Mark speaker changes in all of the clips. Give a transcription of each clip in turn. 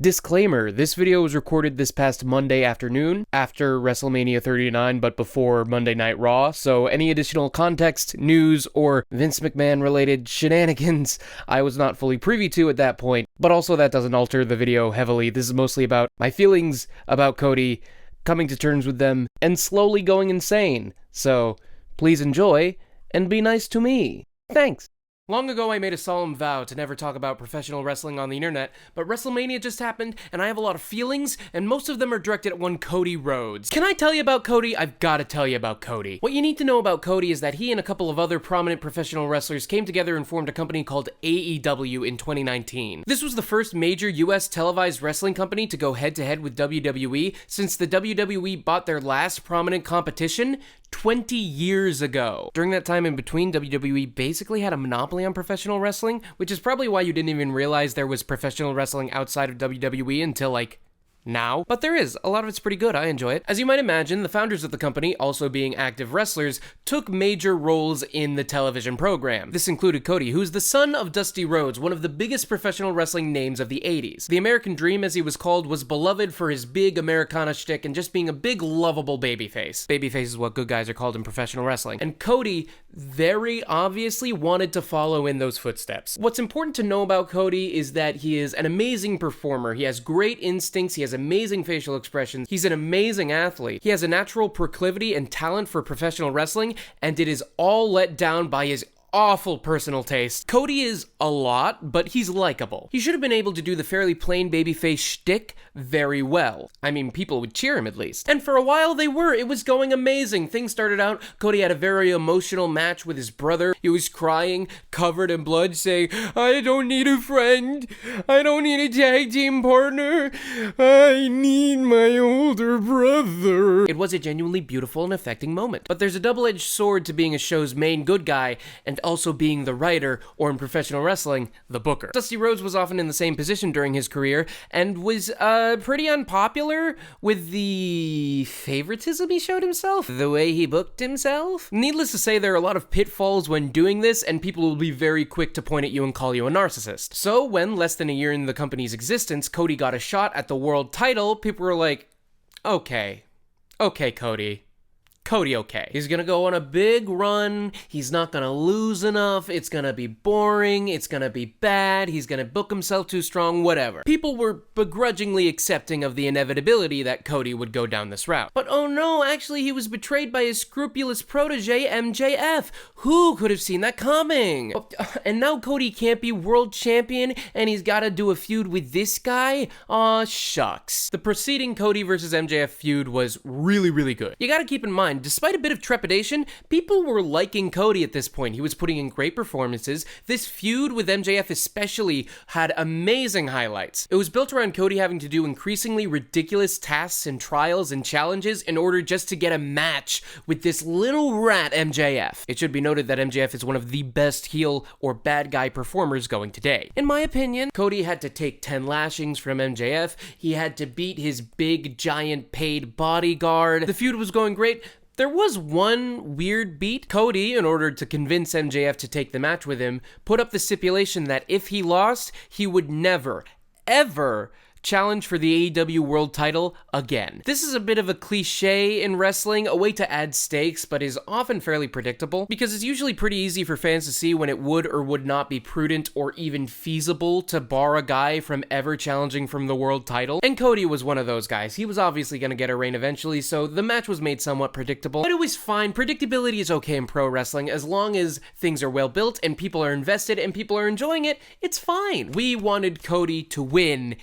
Speaker 1: Disclaimer, this video was recorded this past Monday afternoon, after WrestleMania 39 but before Monday Night Raw, so any additional context, news, or Vince McMahon related shenanigans I was not fully privy to at that point, but also that doesn't alter the video heavily. This is mostly about my feelings about Cody, coming to terms with them, and slowly going insane. So, please enjoy, and be nice to me. Thanks. Long ago, I made a solemn vow to never talk about professional wrestling on the internet, but WrestleMania just happened, and I have a lot of feelings, and most of them are directed at one Cody Rhodes. Can I tell you about Cody? I've gotta tell you about Cody. What you need to know about Cody is that he and a couple of other prominent professional wrestlers came together and formed a company called AEW in 2019. This was the first major US televised wrestling company to go head-to-head with WWE since the WWE bought their last prominent competition 20 years ago. During that time in between, WWE basically had a monopoly on professional wrestling, which is probably why you didn't even realize there was professional wrestling outside of WWE until, like, now. But there is. A lot of it's pretty good. I enjoy it. As you might imagine, the founders of the company, also being active wrestlers, took major roles in the television program. This included Cody, who's the son of Dusty Rhodes, one of the biggest professional wrestling names of the 80s. The American Dream, as he was called, was beloved for his big Americana shtick and just being a big, lovable babyface. Babyface is what good guys are called in professional wrestling. And Cody very obviously wanted to follow in those footsteps. What's important to know about Cody is that he is an amazing performer. He has great instincts. He has amazing facial expressions. He's an amazing athlete. He has a natural proclivity and talent for professional wrestling, and it is all let down by his awful personal taste. Cody is a lot, but he's likable. He should have been able to do the fairly plain babyface shtick very well. I mean, people would cheer him at least. And for a while they were. It was going amazing. Things started out, Cody had a very emotional match with his brother. He was crying, covered in blood, saying, "I don't need a friend. I don't need a tag team partner. I need my older brother." It was a genuinely beautiful and affecting moment. But there's a double-edged sword to being a show's main good guy and also being the writer, or in professional wrestling, the booker. Dusty Rhodes was often in the same position during his career, and was, pretty unpopular with the favoritism he showed himself, the way he booked himself. Needless to say, there are a lot of pitfalls when doing this, and people will be very quick to point at you and call you a narcissist. So, when, less than a year in the company's existence, Cody got a shot at the world title, people were like, okay, Cody. Cody, okay. He's gonna go on a big run, he's not gonna lose enough, it's gonna be boring, it's gonna be bad, he's gonna book himself too strong, whatever. People were begrudgingly accepting of the inevitability that Cody would go down this route. But oh no, actually he was betrayed by his scrupulous protege, MJF. Who could have seen that coming? And now Cody can't be world champion, and he's gotta do a feud with this guy? Aw, shucks. The preceding Cody versus MJF feud was really, really good. You gotta keep in mind, despite a bit of trepidation, people were liking Cody at this point. He was putting in great performances. This feud with MJF especially had amazing highlights. It was built around Cody having to do increasingly ridiculous tasks and trials and challenges in order just to get a match with this little rat MJF. It should be noted that MJF is one of the best heel or bad guy performers going today. In my opinion, Cody had to take 10 lashings from MJF. He had to beat his big, giant, paid bodyguard. The feud was going great. There was one weird beat. Cody, in order to convince MJF to take the match with him, put up the stipulation that if he lost, he would never, ever challenge for the AEW world title again. This is a bit of a cliche in wrestling, a way to add stakes, but is often fairly predictable, because it's usually pretty easy for fans to see when it would or would not be prudent or even feasible to bar a guy from ever challenging from the world title. And Cody was one of those guys. He was obviously going to get a reign eventually, so the match was made somewhat predictable, but it was fine. Predictability is okay in pro wrestling as long as things are well built and people are invested and people are enjoying it. It's fine. We wanted Cody to win,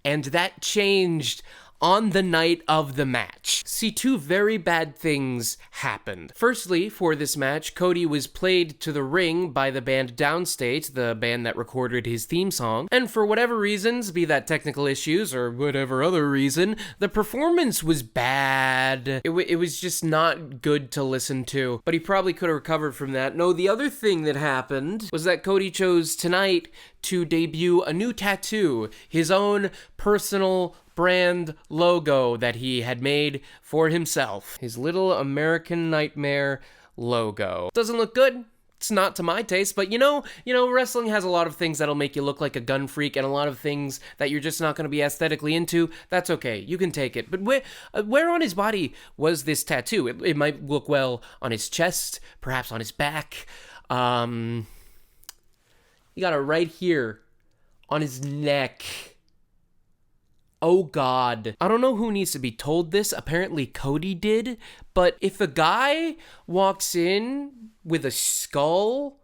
Speaker 1: and that changed on the night of the match. See, two very bad things happened. Firstly, for this match, Cody was played to the ring by the band Downstate, the band that recorded his theme song, and for whatever reasons, be that technical issues or whatever other reason, the performance was bad. It was just not good to listen to, but he probably could have recovered from that. No, the other thing that happened was that Cody chose tonight to debut a new tattoo, his own personal brand logo that he had made for himself. His little American Nightmare logo. Doesn't look good. It's not to my taste, but wrestling has a lot of things that'll make you look like a gun freak, and a lot of things that you're just not going to be aesthetically into. That's okay. You can take it. But where on his body was this tattoo? It might look well on his chest, perhaps on his back. You got it right here on his neck. Oh God. I don't know who needs to be told this. Apparently Cody did. But if a guy walks in with a skull,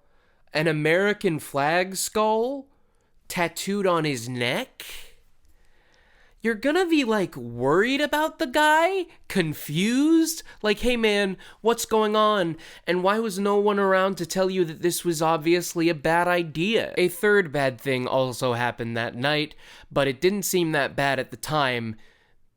Speaker 1: an American flag skull, tattooed on his neck, you're gonna be, like, worried about the guy? Confused? Like, hey man, what's going on? And why was no one around to tell you that this was obviously a bad idea? A third bad thing also happened that night, but it didn't seem that bad at the time,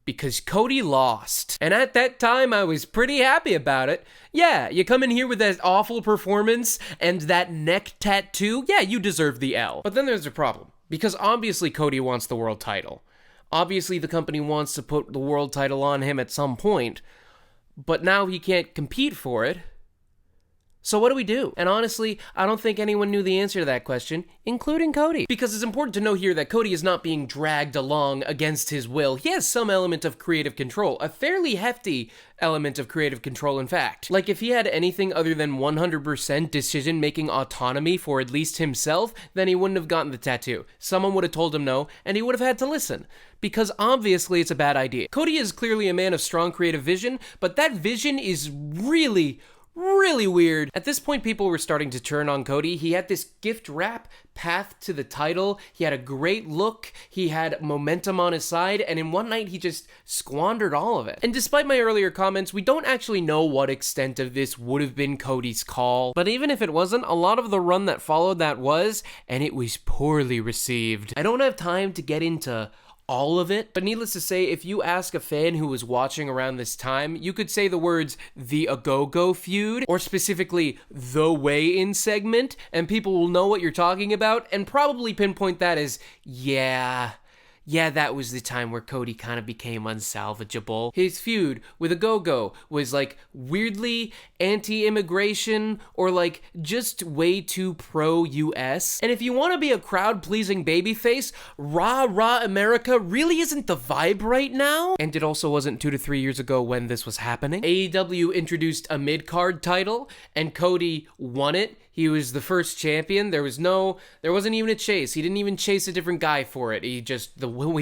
Speaker 1: because Cody lost. And at that time, I was pretty happy about it. Yeah, you come in here with that awful performance and that neck tattoo, yeah, you deserve the L. But then there's a problem, because obviously Cody wants the world title. Obviously, the company wants to put the world title on him at some point, but now he can't compete for it. So what do we do? And honestly, I don't think anyone knew the answer to that question, including Cody. Because it's important to know here that Cody is not being dragged along against his will. He has some element of creative control, a fairly hefty element of creative control, in fact. Like, if he had anything other than 100% decision-making autonomy for at least himself, then he wouldn't have gotten the tattoo. Someone would have told him no, and he would have had to listen. Because obviously it's a bad idea. Cody is clearly a man of strong creative vision, but that vision is really weird. At this point, people were starting to turn on Cody. He had this gift wrap path to the title. He had a great look. He had momentum on his side, and in one night, he just squandered all of it. And despite my earlier comments, we don't actually know what extent of this would have been Cody's call. But even if it wasn't, a lot of the run that followed that was, and it was poorly received. I don't have time to get into all of it, but needless to say, if you ask a fan who was watching around this time, you could say the words the A-Go-Go feud, or specifically the weigh-in segment, and people will know what you're talking about, and probably pinpoint that as, yeah, that was the time where Cody kind of became unsalvageable. His feud with A-Go-Go was, like, weirdly anti-immigration, or, like, just way too pro-US. And if you want to be a crowd-pleasing babyface, rah America really isn't the vibe right now. And it also wasn't 2 to 3 years ago when this was happening. AEW introduced a mid-card title, and Cody won it. He was the first champion. There wasn't even a chase. He didn't even chase a different guy for it. He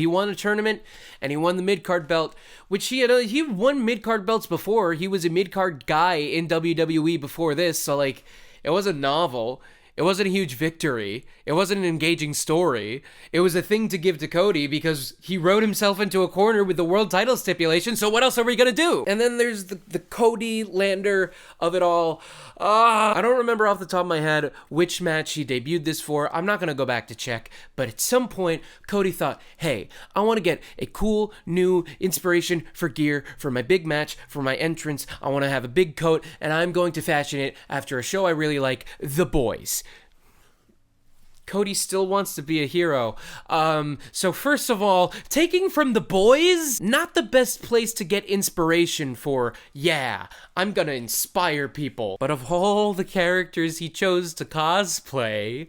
Speaker 1: won a tournament, and he won the mid-card belt, which he won mid-card belts before. He was a mid-card guy in WWE before this, so, like, it wasn't novel. It wasn't a huge victory. It wasn't an engaging story. It was a thing to give to Cody because he wrote himself into a corner with the world title stipulation, so what else are we gonna do? And then there's the Cody lander of it all. I don't remember off the top of my head which match he debuted this for. I'm not gonna go back to check, but at some point, Cody thought, hey, I want to get a cool new inspiration for gear for my big match, for my entrance. I want to have a big coat, and I'm going to fashion it after a show I really like, The Boys. Cody still wants to be a hero. So first of all, taking from The Boys, not the best place to get inspiration for, yeah, I'm gonna inspire people. But of all the characters he chose to cosplay,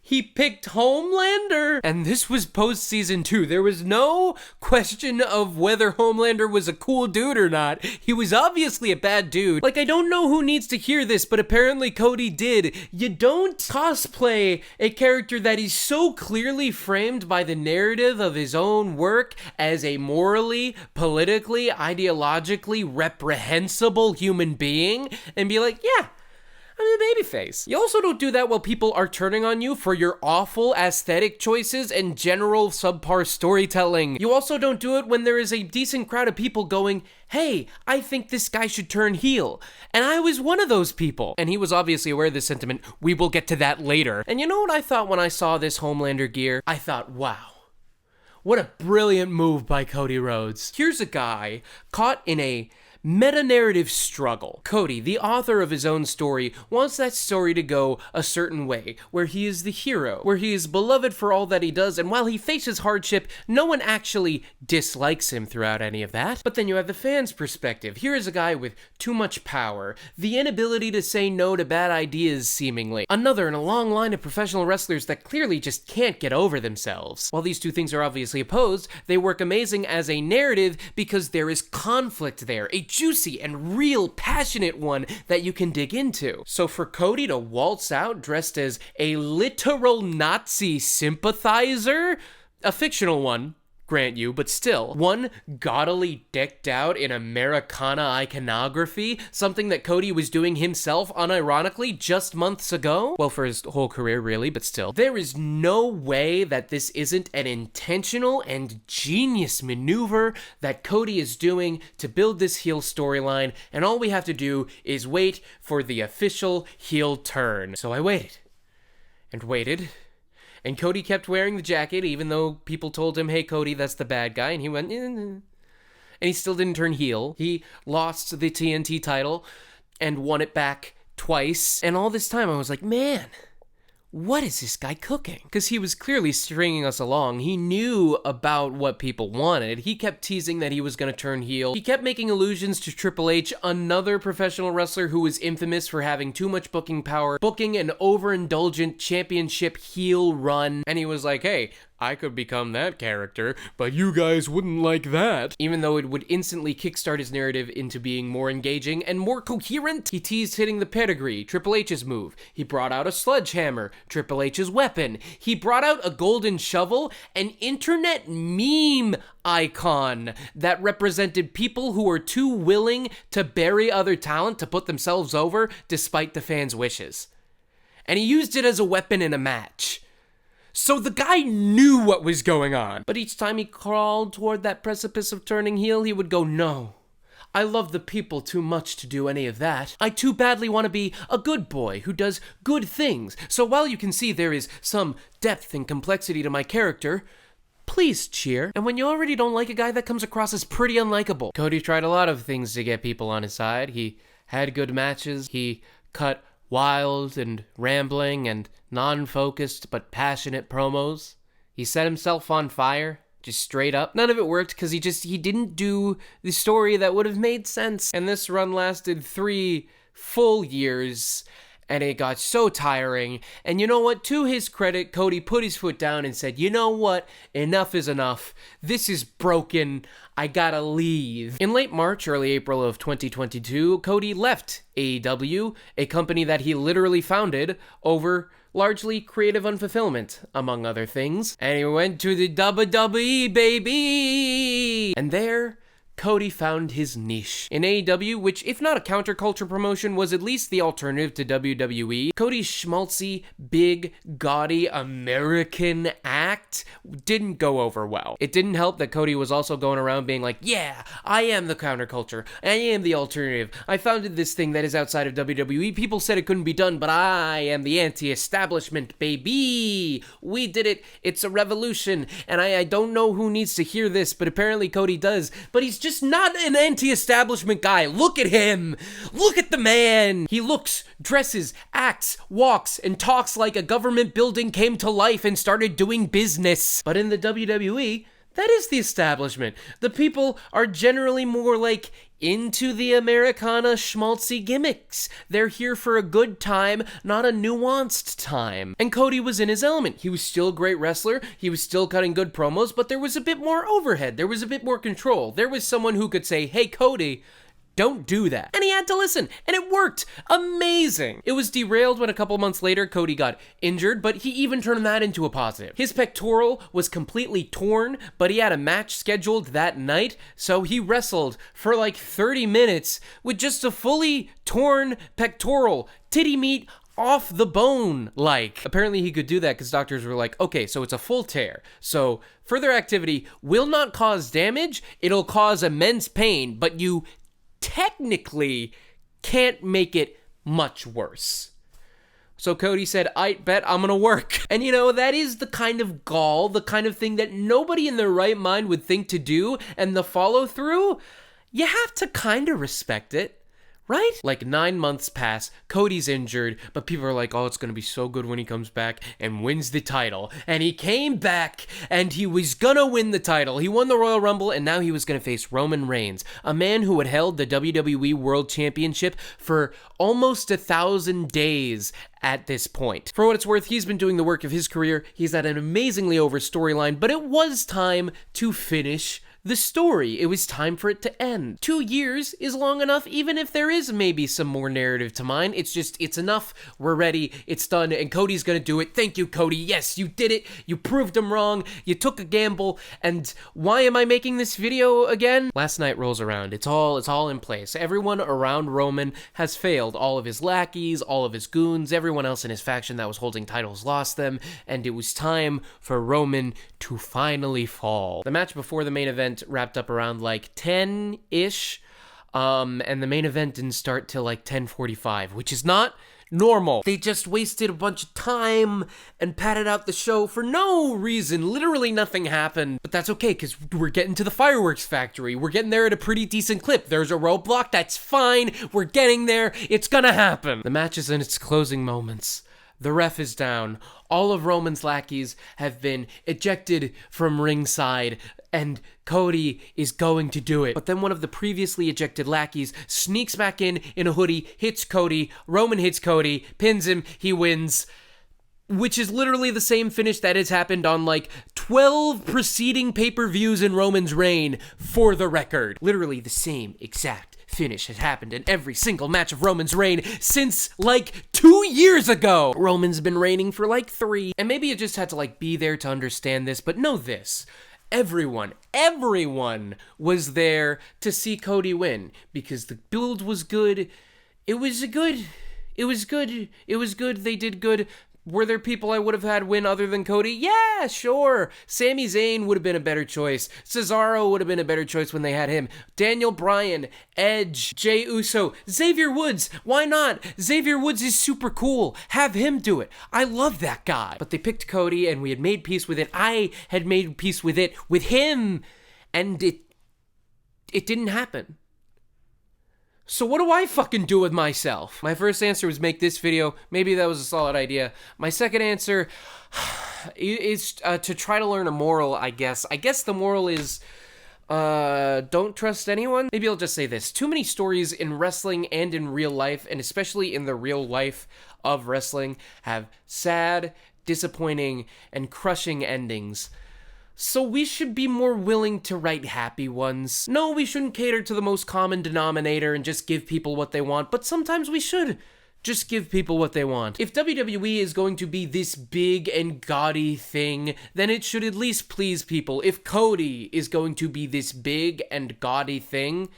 Speaker 1: he picked Homelander! And this was post-season 2. There was no question of whether Homelander was a cool dude or not. He was obviously a bad dude. Like, I don't know who needs to hear this, but apparently Cody did. You don't cosplay a character that is so clearly framed by the narrative of his own work as a morally, politically, ideologically reprehensible human being and be like, yeah, I'm a babyface. You also don't do that while people are turning on you for your awful aesthetic choices and general subpar storytelling. You also don't do it when there is a decent crowd of people going, hey, I think this guy should turn heel. And I was one of those people. And he was obviously aware of this sentiment. We will get to that later. And you know what I thought when I saw this Homelander gear? I thought, wow, what a brilliant move by Cody Rhodes. Here's a guy caught in a meta-narrative struggle. Cody, the author of his own story, wants that story to go a certain way, where he is the hero, where he is beloved for all that he does, and while he faces hardship, no one actually dislikes him throughout any of that. But then you have the fans' perspective. Here is a guy with too much power, the inability to say no to bad ideas, seemingly. Another in a long line of professional wrestlers that clearly just can't get over themselves. While these two things are obviously opposed, they work amazing as a narrative because there is conflict there, a juicy and real passionate one that you can dig into. So for Cody to waltz out dressed as a literal Nazi sympathizer, a fictional one, grant you, but still, one gaudily decked out in Americana iconography, something that Cody was doing himself unironically just months ago? Well, for his whole career, really, but still. There is no way that this isn't an intentional and genius maneuver that Cody is doing to build this heel storyline, and all we have to do is wait for the official heel turn. So I waited, and waited, and Cody kept wearing the jacket, even though people told him, hey, Cody, that's the bad guy. And he went, and he still didn't turn heel. He lost the TNT title and won it back twice. And all this time I was like, man, what is this guy cooking? Because he was clearly stringing us along. He knew about what people wanted. He kept teasing that he was going to turn heel. He kept making allusions to Triple H, another professional wrestler who was infamous for having too much booking power, booking an overindulgent championship heel run. And he was like, hey, I could become that character, but you guys wouldn't like that. Even though it would instantly kickstart his narrative into being more engaging and more coherent. He teased hitting the pedigree, Triple H's move. He brought out a sledgehammer, Triple H's weapon. He brought out a golden shovel, an internet meme icon that represented people who were too willing to bury other talent to put themselves over despite the fans' wishes. And he used it as a weapon in a match. So the guy knew what was going on. But each time he crawled toward that precipice of turning heel, he would go, no, I love the people too much to do any of that. I too badly want to be a good boy who does good things. So while you can see there is some depth and complexity to my character, please cheer. And when you already don't like a guy, that comes across as pretty unlikable. Cody tried a lot of things to get people on his side. He had good matches. He cut wild and rambling and non-focused but passionate promos. He set himself on fire, just straight up. None of it worked because he didn't do the story that would have made sense. And this run lasted 3 full years, and it got so tiring. And you know what? To his credit, Cody put his foot down and said, you know what? Enough is enough. This is broken. I gotta leave. In late March, early April of 2022, Cody left AEW, a company that he literally founded over largely creative unfulfillment, among other things. And he went to the WWE, baby! And there, Cody found his niche. In AEW, which, if not a counterculture promotion, was at least the alternative to WWE, Cody's schmaltzy, big, gaudy, American act didn't go over well. It didn't help that Cody was also going around being like, yeah, I am the counterculture. I am the alternative. I founded this thing that is outside of WWE. People said it couldn't be done, but I am the anti-establishment, baby. We did it. It's a revolution. And I don't know who needs to hear this, but apparently Cody does. But he's just not an anti-establishment guy. Look at him. Look at the man. He looks, dresses, acts, walks, and talks like a government building came to life and started doing business. But in the WWE, that is the establishment. The people are generally more like into the Americana schmaltzy gimmicks. They're here for a good time, not a nuanced time. And Cody was in his element. He was still a great wrestler. He was still cutting good promos, but there was a bit more overhead. There was a bit more control. There was someone who could say, hey, Cody, don't do that. And he had to listen, and it worked. Amazing. It was derailed when a couple months later Cody got injured, but he even turned that into a positive. His pectoral was completely torn, but he had a match scheduled that night, so he wrestled for like 30 minutes with just a fully torn pectoral, titty meat off the bone, like. Apparently he could do that because doctors were like, okay, so it's a full tear. So further activity will not cause damage, it'll cause immense pain, but you technically can't make it much worse. So Cody said, I bet I'm gonna work. And you know, that is the kind of gall, the kind of thing that nobody in their right mind would think to do, and the follow through, you have to kind of respect it. Right? Like 9 months pass, Cody's injured, but people are like, oh, it's gonna be so good when he comes back and wins the title. And he came back, and he was gonna win the title. He won the Royal Rumble, and now he was gonna face Roman Reigns, a man who had held the WWE World Championship for almost 1,000 days at this point. For what it's worth, he's been doing the work of his career. He's had an amazingly over storyline, but it was time to finish the story. It was time for it to end. 2 years is long enough, even if there is maybe some more narrative to mine. It's enough. We're ready. It's done, and Cody's gonna do it. Thank you, Cody. Yes, you did it. You proved him wrong. You took a gamble, and why am I making this video again? Last night rolls around. It's all in place. Everyone around Roman has failed. All of his lackeys, all of his goons, everyone else in his faction that was holding titles lost them, and it was time for Roman to finally fall. The match before the main event wrapped up around like 10-ish, and the main event didn't start till like 10:45, which is not normal. They just wasted a bunch of time and padded out the show for no reason. Literally nothing happened, but that's okay, because we're getting to the fireworks factory. We're getting there at a pretty decent clip. There's a roadblock, that's fine. We're getting there. It's gonna happen. The match is in its closing moments. The ref is down. All of Roman's lackeys have been ejected from ringside, and Cody is going to do it. But then one of the previously ejected lackeys sneaks back in a hoodie, hits Cody. Roman hits Cody, pins him, he wins. Which is literally the same finish that has happened on like 12 preceding pay-per-views in Roman's reign, for the record. Literally the same exact finish has happened in every single match of Roman's reign since like 2 years ago. Roman's been reigning for like 3. And maybe you just had to like be there to understand this, but know this. Everyone was there to see Cody win because the build was good. It was good. They did good. Were there people I would have had win other than Cody? Yeah, sure. Sami Zayn would have been a better choice. Cesaro would have been a better choice when they had him. Daniel Bryan, Edge, Jey Uso, Xavier Woods. Why not? Xavier Woods is super cool. Have him do it. I love that guy. But they picked Cody, and we had made peace with it. I had made peace with it with him, and it didn't happen. So what do I fucking do with myself? My first answer was make this video. Maybe that was a solid idea. My second answer is to try to learn a moral, I guess. I guess the moral is don't trust anyone. Maybe I'll just say this. Too many stories in wrestling and in real life, and especially in the real life of wrestling, have sad, disappointing, and crushing endings. So we should be more willing to write happy ones. No, we shouldn't cater to the most common denominator and just give people what they want, but sometimes we should just give people what they want. If WWE is going to be this big and gaudy thing, then it should at least please people. If Cody is going to be this big and gaudy thing,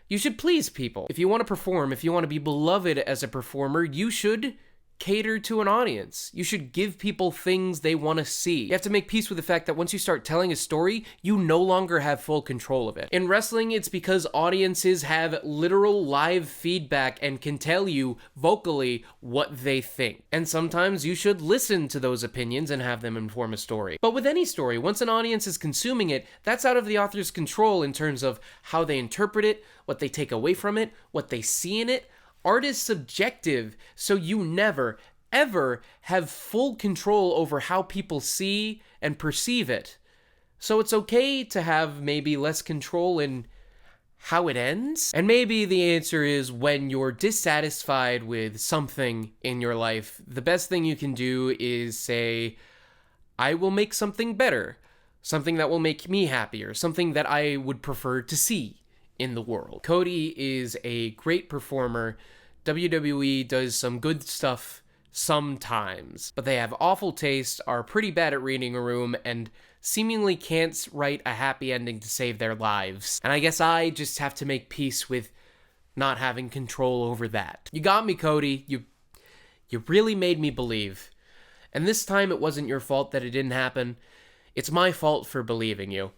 Speaker 1: you should please people. If you want to perform, if you want to be beloved as a performer, you should cater to an audience. You should give people things they want to see. You have to make peace with the fact that once you start telling a story, you no longer have full control of it. In wrestling, it's because audiences have literal live feedback and can tell you vocally what they think. And sometimes you should listen to those opinions and have them inform a story. But with any story, once an audience is consuming it, that's out of the author's control in terms of how they interpret it, what they take away from it, what they see in it. Art is subjective, so you never, ever have full control over how people see and perceive it. So it's okay to have maybe less control in how it ends. And maybe the answer is when you're dissatisfied with something in your life, the best thing you can do is say, I will make something better, something that will make me happier, something that I would prefer to see in the world. Cody is a great performer. WWE does some good stuff sometimes, but they have awful taste, are pretty bad at reading a room, and seemingly can't write a happy ending to save their lives. And I guess I just have to make peace with not having control over that. You got me, Cody. You really made me believe. And this time it wasn't your fault that it didn't happen. It's my fault for believing you.